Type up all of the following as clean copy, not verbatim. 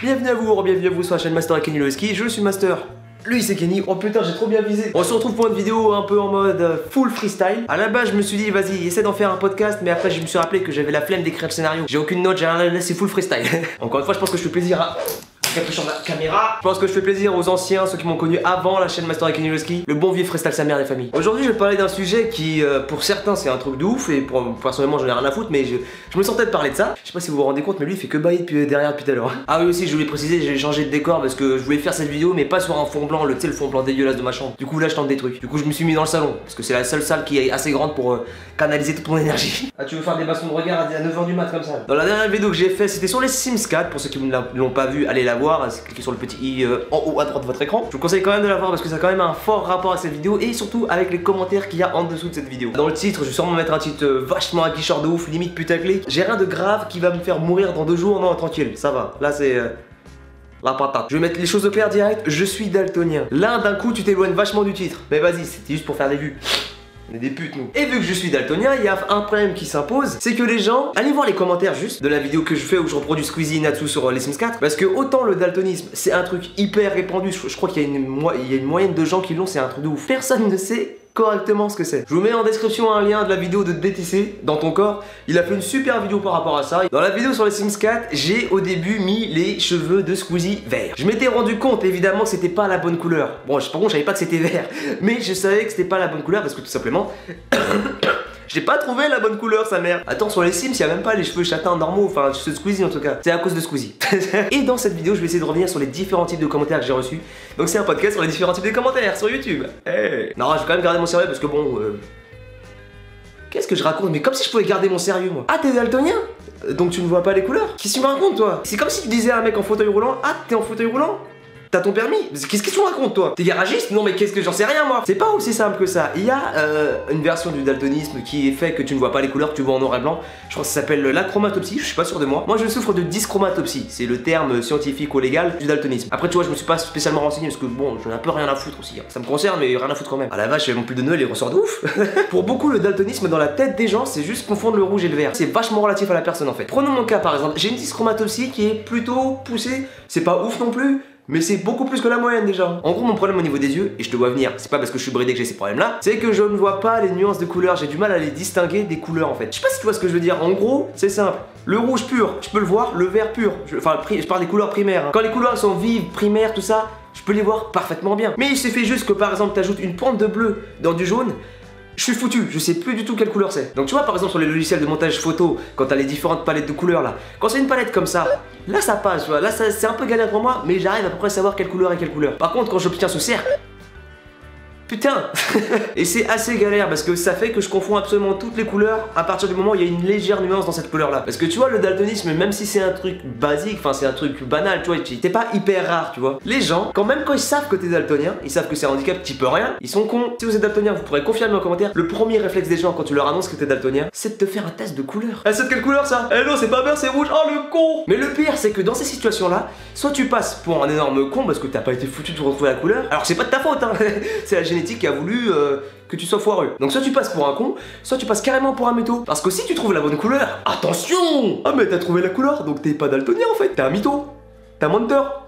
Bienvenue à vous sur la chaîne Master et Kenny le Ski, je suis Master. Lui c'est Kenny, oh putain j'ai trop bien visé. On se retrouve pour une vidéo un peu en mode full freestyle. À la base je me suis dit vas-y essaie d'en faire un podcast, mais après je me suis rappelé que j'avais la flemme d'écrire le scénario. J'ai aucune note, j'ai rien à laisser, full freestyle. Encore une fois je pense que je fais plaisir à... Capuchon de la caméra. Je pense que je fais plaisir aux anciens, ceux qui m'ont connu avant la chaîne Master et Kenny le Ski. Le bon vieux freestyle sa mère des familles. Aujourd'hui je vais parler d'un sujet qui pour certains c'est un truc de ouf et personnellement j'en ai rien à foutre, mais je me sentais de parler de ça. Je sais pas si vous vous rendez compte mais lui il fait que bailler depuis derrière depuis tout à l'heure. Ah oui aussi je voulais préciser, j'ai changé de décor parce que je voulais faire cette vidéo mais pas sur un fond blanc, tu sais le fond blanc dégueulasse de ma chambre. Du coup là je tente des trucs. Du coup je me suis mis dans le salon parce que c'est la seule salle qui est assez grande pour canaliser toute mon énergie. Ah tu veux faire des bastons de regard à 9h du mat comme ça? Dans la dernière vidéo que j'ai fait c'était sur les Sims 4, pour ceux qui ne l'ont pas vu allez la voir, cliquez sur le petit i en haut à droite de votre écran. Je vous conseille quand même de la voir parce que ça a quand même un fort rapport à cette vidéo et surtout avec les commentaires qu'il y a en dessous de cette vidéo. Dans le titre, je vais sûrement mettre un titre vachement aguicheur de ouf, limite putaclic. J'ai rien de grave qui va me faire mourir dans 2 jours, non tranquille, ça va. Là c'est... la patate. Je vais mettre les choses au clair direct, je suis daltonien. Là d'un coup tu t'éloignes vachement du titre. Mais vas-y, c'était juste pour faire des vues. On est des putes nous. Et vu que je suis daltonien, il y a un problème qui s'impose, c'est que les gens, allez voir les commentaires juste de la vidéo que je fais où je reproduis Squeezie et Natsu sur les Sims 4. Parce que autant le daltonisme c'est un truc hyper répandu, je crois qu'il y a une moyenne de gens qui l'ont, c'est un truc de ouf. Personne ne sait correctement ce que c'est. Je vous mets en description un lien de la vidéo de DTC dans ton corps. Il a fait une super vidéo par rapport à ça. Dans la vidéo sur les Sims 4, j'ai au début mis les cheveux de Squeezie verts. Je m'étais rendu compte évidemment que c'était pas la bonne couleur. Bon, par contre, je savais pas que c'était vert, mais je savais que c'était pas la bonne couleur parce que tout simplement j'ai pas trouvé la bonne couleur, sa mère. Attends, sur les Sims, y a même pas les cheveux châtains normaux, enfin, ceux de Squeezie en tout cas. C'est à cause de Squeezie. Et dans cette vidéo, je vais essayer de revenir sur les différents types de commentaires que j'ai reçus. Donc c'est un podcast sur les différents types de commentaires sur YouTube. Hey. Non, je vais quand même garder mon sérieux parce que bon... Qu'est-ce que je raconte? Mais comme si je pouvais garder mon sérieux, moi. Ah, t'es daltonien? Donc tu ne vois pas les couleurs? Qu'est-ce que tu me racontes, toi? C'est comme si tu disais à un mec en fauteuil roulant, ah, t'es en fauteuil roulant? T'as ton permis? Qu'est-ce que tu racontes toi? T'es garagiste? Non mais qu'est-ce que j'en sais rien moi. C'est pas aussi simple que ça. Il y a une version du daltonisme qui est fait que tu ne vois pas les couleurs, que tu vois en noir et blanc. Je crois que ça s'appelle l'achromatopsie, je suis pas sûr de moi. Moi je souffre de dyschromatopsie, c'est le terme scientifique ou légal du daltonisme. Après tu vois je me suis pas spécialement renseigné parce que bon j'en ai un peu rien à foutre aussi. Ça me concerne mais rien à foutre quand même. Ah la vache mon pull de Noël il ressort de ouf. Pour beaucoup le daltonisme dans la tête des gens c'est juste confondre le rouge et le vert. C'est vachement relatif à la personne en fait. Prenons mon cas par exemple, j'ai une dyschromatopsie qui est plutôt poussée. C'est pas ouf non plus. Mais c'est beaucoup plus que la moyenne déjà. En gros mon problème au niveau des yeux, et je te vois venir, c'est pas parce que je suis bridé que j'ai ces problèmes là, c'est que je ne vois pas les nuances de couleurs, j'ai du mal à les distinguer des couleurs en fait. Je sais pas si tu vois ce que je veux dire, en gros c'est simple. Le rouge pur, je peux le voir, le vert pur, je parle des couleurs primaires. Hein. Quand les couleurs sont vives, primaires, tout ça, je peux les voir parfaitement bien. Mais il suffit juste que par exemple t'ajoutes une pointe de bleu dans du jaune, je suis foutu, je sais plus du tout quelle couleur c'est. Donc tu vois par exemple sur les logiciels de montage photo, quand t'as les différentes palettes de couleurs là, quand c'est une palette comme ça, là ça passe, tu vois, là c'est un peu galère pour moi, mais j'arrive à peu près à savoir quelle couleur est quelle couleur. Par contre quand j'obtiens ce cercle, putain. Et c'est assez galère parce que ça fait que je confonds absolument toutes les couleurs à partir du moment où il y a une légère nuance dans cette couleur là. Parce que tu vois le daltonisme, même si c'est un truc basique, enfin c'est un truc banal, tu vois, t'es pas hyper rare, tu vois. Les gens, quand même quand ils savent que t'es daltonien, ils savent que c'est un handicap, t'y peux rien, ils sont cons. Si vous êtes daltonien, vous pourrez confirmer en commentaire, le premier réflexe des gens quand tu leur annonces que t'es daltonien, c'est de te faire un test de couleur. Ah c'est de quelle couleur ça? Eh non c'est pas vert, c'est rouge, oh le con. Mais le pire c'est que dans ces situations là, soit tu passes pour un énorme con parce que t'as pas été foutu de retrouver la couleur, alors c'est pas de ta faute hein. C'est la génétique qui a voulu que tu sois foireux. Donc soit tu passes pour un con, soit tu passes carrément pour un mytho. Parce que si tu trouves la bonne couleur, attention! Ah mais t'as trouvé la couleur, donc t'es pas daltonien en fait, t'es un mytho. T'es un menteur.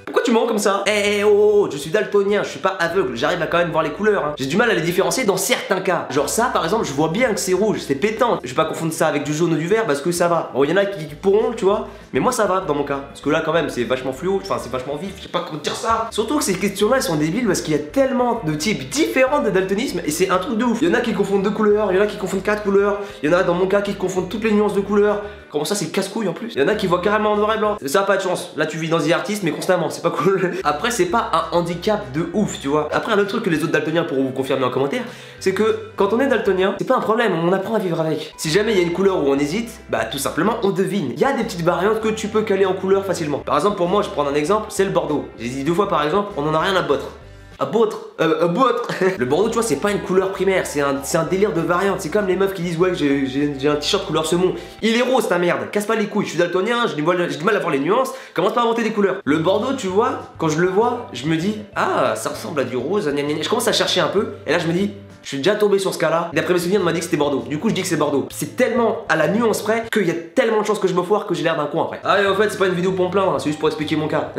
Pourquoi tu mens comme ça? Je suis daltonien, je suis pas aveugle, j'arrive à quand même voir les couleurs. Hein. J'ai du mal à les différencier dans certains cas. Genre ça par exemple, je vois bien que c'est rouge, c'est pétant. Je vais pas confondre ça avec du jaune ou du vert parce que ça va. Bon, il y en a qui pourront, tu vois, mais moi ça va dans mon cas. Parce que là quand même c'est vachement fluo, enfin c'est vachement vif, je sais pas comment dire ça. Surtout que ces questions-là elles sont débiles parce qu'il y a tellement de types différents de daltonisme et c'est un truc de ouf. Il y en a qui confondent 2 couleurs, il y en a qui confondent 4 couleurs, il y en a dans mon cas qui confondent toutes les nuances de couleurs. Comment ça c'est casse-couille en plus? Il y en a qui voient carrément en noir et blanc. Ça a pas de chance. Là tu vis dans The Artist mais constamment, c'est pas cool. Après c'est pas un handicap de ouf tu vois. Après un autre truc que les autres daltoniens pourront vous confirmer en commentaire, c'est que quand on est daltonien, c'est pas un problème, on apprend à vivre avec. Si jamais il y a une couleur où on hésite, bah tout simplement on devine. Il y a des petites variantes que tu peux caler en couleur facilement. Par exemple pour moi je prends un exemple, c'est le bordeaux. J'ai dit 2 fois par exemple, on en a rien à battre. Le bordeaux tu vois c'est pas une couleur primaire, c'est un délire de variante. C'est comme les meufs qui disent ouais j'ai un t-shirt couleur saumon. Il est rose ta merde, casse pas les couilles, je suis daltonien, j'ai du mal à voir les nuances, commence pas à inventer des couleurs. Le bordeaux tu vois, quand je le vois, je me dis ah ça ressemble à du rose, je commence à chercher un peu et là je me dis Je suis déjà tombé sur ce cas-là. D'après mes souvenirs, on m'a dit que c'était Bordeaux. Du coup, je dis que c'est Bordeaux. C'est tellement à la nuance près qu'il y a tellement de chances que je me foire que j'ai l'air d'un con après. Ah, et en fait, c'est pas une vidéo pour me plaindre, hein, c'est juste pour expliquer mon cas.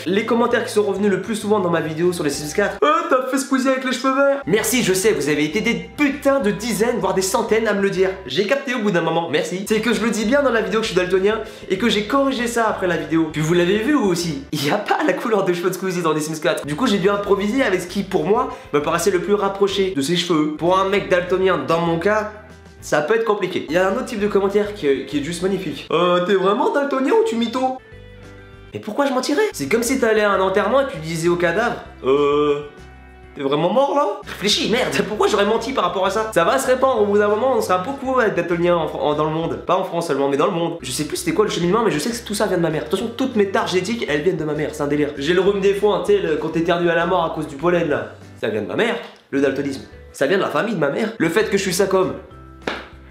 Les commentaires qui sont revenus le plus souvent dans ma vidéo sur les Sims 4. Oh, t'as fait Squeezie avec les cheveux verts. Merci, je sais, vous avez été des putains de dizaines, voire des centaines à me le dire. J'ai capté au bout d'un moment, merci. C'est que je le dis bien dans la vidéo que je suis daltonien et que j'ai corrigé ça après la vidéo. Puis vous l'avez vu vous aussi, il n'y a pas la couleur de cheveux de Squeezie dans les Sims 4. Du coup, j'ai dû improviser avec ce qui, pour moi, me paraissait le plus rapproché de ses cheveux. Pour un mec daltonien, dans mon cas, ça peut être compliqué. Il y a un autre type de commentaire qui est juste magnifique. T'es vraiment daltonien ou tu mytho? Mais pourquoi je mentirais? C'est comme si t'allais à un enterrement et tu disais au cadavre t'es vraiment mort là? Réfléchis, merde, pourquoi j'aurais menti par rapport à ça? Ça va se répandre, au bout d'un moment, on sera beaucoup à être daltonien dans le monde. Pas en France seulement, mais dans le monde. Je sais plus c'était quoi le cheminement, mais je sais que tout ça vient de ma mère. De toute façon, toutes mes tares génétiques, elles viennent de ma mère, c'est un délire. J'ai le rhume des foins, tu sais, quand t'éternues à la mort à cause du pollen là. Ça vient de ma mère. Le daltonisme, ça vient de la famille de ma mère. Le fait que je suis ça comme.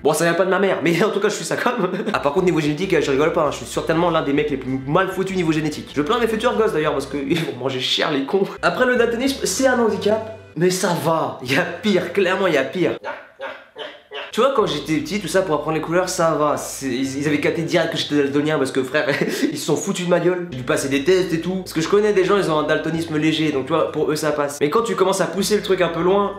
Bon, ça vient pas de ma mère, mais en tout cas, je suis ça comme. Ah, par contre, niveau génétique, je rigole pas, hein. Je suis certainement l'un des mecs les plus mal foutus niveau génétique. Je plains mes futurs gosses d'ailleurs parce qu'ils vont manger cher les cons. Après, le daltonisme, c'est un handicap, mais ça va. Il y a pire, clairement, il y a pire. Tu vois, quand j'étais petit, tout ça pour apprendre les couleurs, ça va. Ils avaient capté direct que j'étais daltonien parce que frère, ils se sont foutus de ma gueule. J'ai dû passer des tests et tout. Parce que je connais des gens, ils ont un daltonisme léger, donc tu vois, pour eux ça passe. Mais quand tu commences à pousser le truc un peu loin.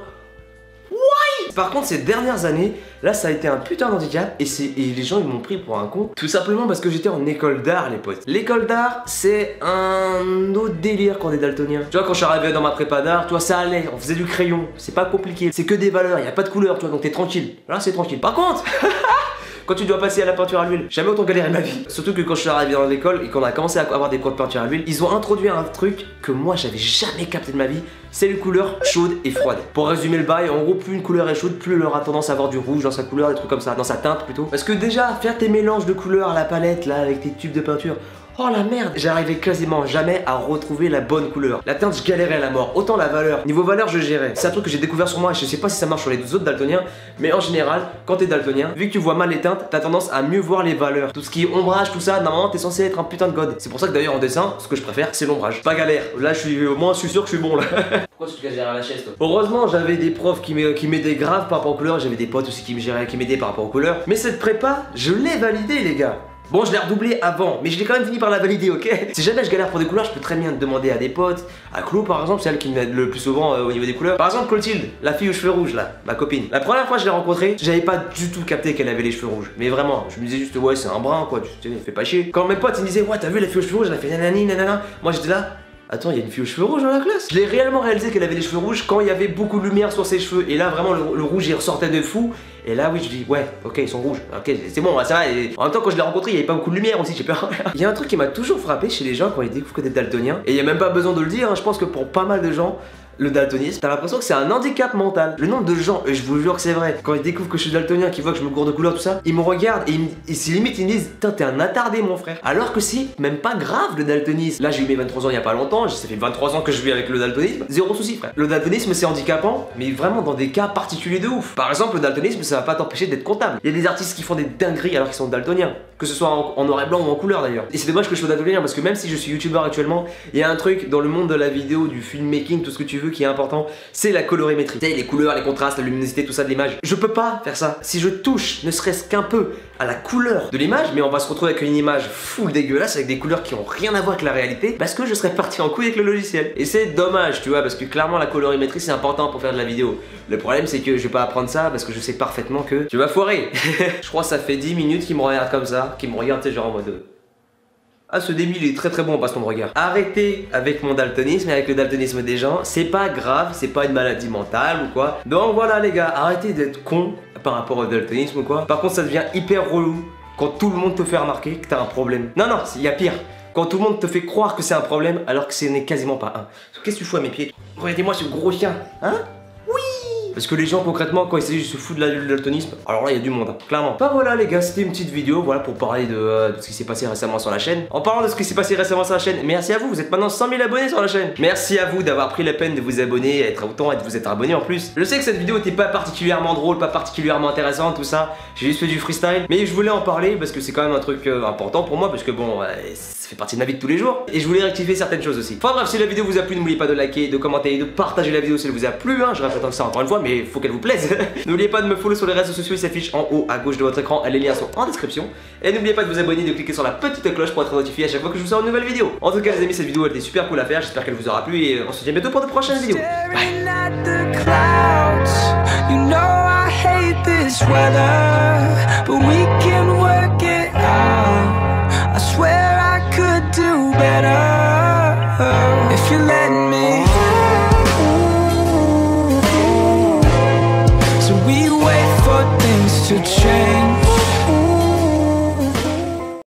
Par contre, ces dernières années, là, ça a été un putain d'handicap et les gens ils m'ont pris pour un con. Tout simplement parce que j'étais en école d'art, les potes. L'école d'art, c'est un autre délire quand on est daltonien. Tu vois, quand je suis arrivé dans ma prépa d'art, tu vois, ça allait, on faisait du crayon, c'est pas compliqué, c'est que des valeurs, y a pas de couleur, tu vois, donc t'es tranquille. Là, c'est tranquille. Par contre, quand tu dois passer à la peinture à l'huile, jamais autant galéré ma vie. Surtout que quand je suis arrivé dans l'école et qu'on a commencé à avoir des cours de peinture à l'huile, ils ont introduit un truc que moi j'avais jamais capté de ma vie, c'est les couleurs chaudes et froides. Pour résumer le bail, en gros, plus une couleur est chaude, plus elle aura tendance à avoir du rouge dans sa couleur, des trucs comme ça, dans sa teinte plutôt. Parce que déjà, faire tes mélanges de couleurs à la palette là avec tes tubes de peinture, oh la merde, j'arrivais quasiment jamais à retrouver la bonne couleur. La teinte, je galérais à la mort. Autant la valeur. Niveau valeur, je gérais. C'est un truc que j'ai découvert sur moi et je sais pas si ça marche sur les autres daltoniens. Mais en général, quand t'es daltonien, vu que tu vois mal les teintes, t'as tendance à mieux voir les valeurs. Tout ce qui est ombrage, tout ça, normalement t'es censé être un putain de god. C'est pour ça que d'ailleurs en dessin, ce que je préfère, c'est l'ombrage. Pas galère. Là, au moins, je suis sûr que je suis bon là. Pourquoi tu te caches derrière la chaise toi? Heureusement, j'avais des profs qui m'aidaient grave par rapport aux couleurs. J'avais des potes aussi qui m'aidaient par rapport aux couleurs. Mais cette prépa, je l'ai validée, les gars. Bon, je l'ai redoublé avant, mais je l'ai quand même fini par la valider, ok? Si jamais je galère pour des couleurs, je peux très bien demander à des potes. À Chlo, par exemple, c'est elle qui m'aide le plus souvent au niveau des couleurs. Par exemple, Clotilde, la fille aux cheveux rouges, là, ma copine. La première fois que je l'ai rencontrée, j'avais pas du tout capté qu'elle avait les cheveux rouges. Mais vraiment, je me disais juste, ouais, c'est un brun, quoi, tu sais, fais pas chier. Quand mes potes ils me disaient, ouais, t'as vu la fille aux cheveux rouges, elle a fait nanani, nanana. Moi j'étais là. Attends, il y a une fille aux cheveux rouges dans la classe. Je l'ai réellement réalisé qu'elle avait les cheveux rouges quand il y avait beaucoup de lumière sur ses cheveux. Et là, vraiment, le rouge, il ressortait de fou. Et là, oui, je dis, ouais, ok, ils sont rouges. Ok, c'est bon, ça va. Et en même temps, quand je l'ai rencontré, il n'y avait pas beaucoup de lumière aussi, j'ai peur. Il y a un truc qui m'a toujours frappé chez les gens quand ils découvrent que t'es daltonien. Et il n'y a même pas besoin de le dire, hein. Je pense que pour pas mal de gens, le daltonisme, t'as l'impression que c'est un handicap mental. Le nombre de gens, et je vous jure que c'est vrai, quand ils découvrent que je suis daltonien, qu'ils voient que je me gourde de couleur, tout ça, ils me regardent et si limite ils me disent, putain, t'es un attardé mon frère. Alors que c'est même pas grave le daltonisme. Là, j'ai eu mes 23 ans il y a pas longtemps, ça fait 23 ans que je vis avec le daltonisme, zéro souci frère. Le daltonisme c'est handicapant, mais vraiment dans des cas particuliers de ouf. Par exemple, le daltonisme ça va pas t'empêcher d'être comptable. Il y a des artistes qui font des dingueries alors qu'ils sont daltoniens. Que ce soit en noir et blanc ou en couleur d'ailleurs. Et c'est dommage que je sois daltonien parce que même si je suis youtubeur actuellement, il y a un truc dans le monde de la vidéo, du filmmaking, tout ce que tu veux qui est important, c'est la colorimétrie. Tu sais, les couleurs, les contrastes, la luminosité, tout ça de l'image. Je peux pas faire ça. Si je touche, ne serait-ce qu'un peu, à la couleur de l'image, mais on va se retrouver avec une image full dégueulasse, avec des couleurs qui ont rien à voir avec la réalité, parce que je serais parti en couille avec le logiciel. Et c'est dommage, tu vois, parce que clairement la colorimétrie c'est important pour faire de la vidéo. Le problème c'est que je vais pas apprendre ça parce que je sais parfaitement que tu vas foirer. Je crois que ça fait 10 minutes qu'il me regarde comme ça, qu'il me regarde, tu sais, genre en mode... Ah, ce débile il est très très bon en passant de regard. Arrêtez avec mon daltonisme et avec le daltonisme des gens. C'est pas grave, c'est pas une maladie mentale ou quoi. Donc voilà les gars, arrêtez d'être con par rapport au daltonisme ou quoi. Par contre ça devient hyper relou quand tout le monde te fait remarquer que t'as un problème. Non non, il y a pire. Quand tout le monde te fait croire que c'est un problème alors que ce n'est quasiment pas un. Qu'est-ce que tu fous à mes pieds? Regardez-moi ce gros chien. Hein? Oui! Parce que les gens concrètement quand ils s'agit de se foutre de daltonisme, alors là il y a du monde, hein, clairement. Bah voilà les gars, c'était une petite vidéo voilà, pour parler de ce qui s'est passé récemment sur la chaîne. En parlant de ce qui s'est passé récemment sur la chaîne, merci à vous, vous êtes maintenant 100 000 abonnés sur la chaîne. Merci à vous d'avoir pris la peine de vous abonner, être autant et de vous être abonné en plus. Je sais que cette vidéo n'était pas particulièrement drôle, pas particulièrement intéressante, tout ça. J'ai juste fait du freestyle, mais je voulais en parler parce que c'est quand même un truc important pour moi parce que bon, ça fait partie de ma vie de tous les jours. Et je voulais rectifier certaines choses aussi. Enfin bref, si la vidéo vous a plu, n'oubliez pas de liker, de commenter et de partager la vidéo si elle vous a plu, hein. Je répète ça encore une fois, mais il faut qu'elle vous plaise. N'oubliez pas de me follow sur les réseaux sociaux, ils s'affichent en haut à gauche de votre écran, les liens sont en description. Et n'oubliez pas de vous abonner, de cliquer sur la petite cloche pour être notifié à chaque fois que je vous sors une nouvelle vidéo. En tout cas les amis, cette vidéo elle était super cool à faire, j'espère qu'elle vous aura plu et on se dit à bientôt pour de prochaines vidéos. Bye. If you let